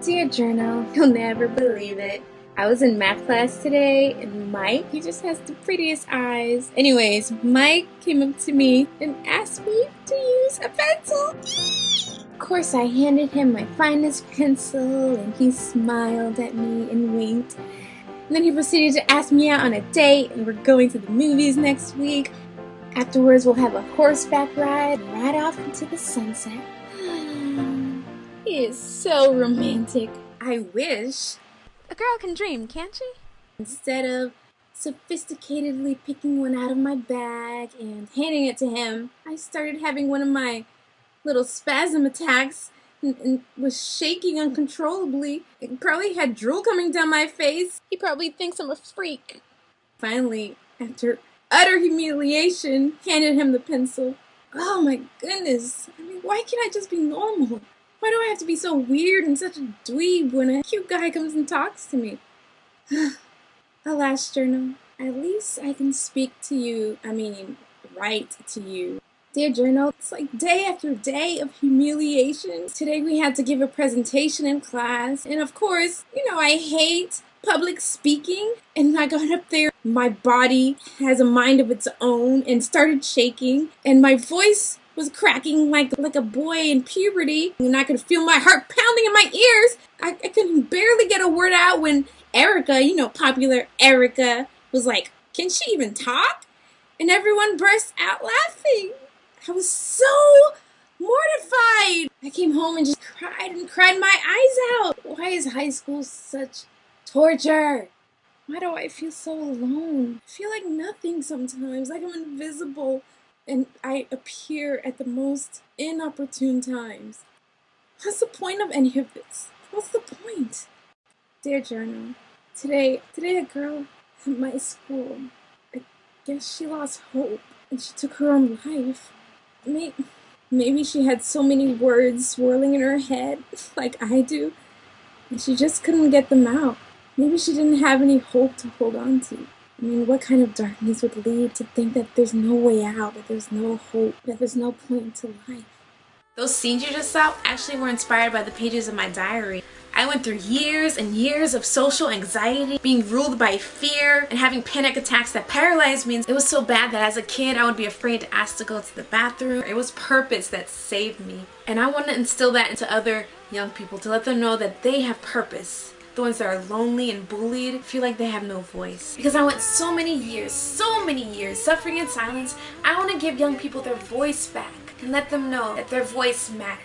Dear Journal, you'll never believe it. I was in math class today, and Mike, he just has the prettiest eyes. Anyways, Mike came up to me and asked me to use a pencil. Of course, I handed him my finest pencil, and he smiled at me and winked. And then he proceeded to ask me out on a date, and we're going to the movies next week. Afterwards, we'll have a horseback ride right off into the sunset. He is so romantic. I wish. A girl can dream, can't she? Instead of sophisticatedly picking one out of my bag and handing it to him, I started having one of my little spasm attacks and was shaking uncontrollably. It probably had drool coming down my face. He probably thinks I'm a freak. Finally, after utter humiliation, handed him the pencil. Oh my goodness. I mean, why can't I just be normal? Why do I have to be so weird and such a dweeb when a cute guy comes and talks to me? Alas, Journal, at least I can speak to you, write to you. Dear Journal, it's like day after day of humiliation. Today we had to give a presentation in class, and of course, I hate public speaking, and I got up there, my body has a mind of its own, and started shaking, and my voice was cracking like a boy in puberty, and I could feel my heart pounding in my ears. I could barely get a word out when Erica, popular Erica, was like, "Can she even talk?" And everyone burst out laughing. I was so mortified. I came home and just cried my eyes out. Why is high school such torture? Why do I feel so alone? I feel like nothing sometimes, like I'm invisible. And I appear at the most inopportune times. What's the point of any of this? What's the point? Dear Journal, today a girl at my school, I guess she lost hope and she took her own life. Maybe she had so many words swirling in her head, like I do, and she just couldn't get them out. Maybe she didn't have any hope to hold on to. What kind of darkness would lead to think that there's no way out, that there's no hope, that there's no point to life? Those scenes you just saw actually were inspired by the pages of my diary. I went through years and years of social anxiety, being ruled by fear, and having panic attacks that paralyzed me. It was so bad that as a kid, I would be afraid to ask to go to the bathroom. It was purpose that saved me. And I want to instill that into other young people, to let them know that they have purpose. The ones that are lonely and bullied feel like they have no voice. Because I went so many years suffering in silence, I want to give young people their voice back and let them know that their voice matters.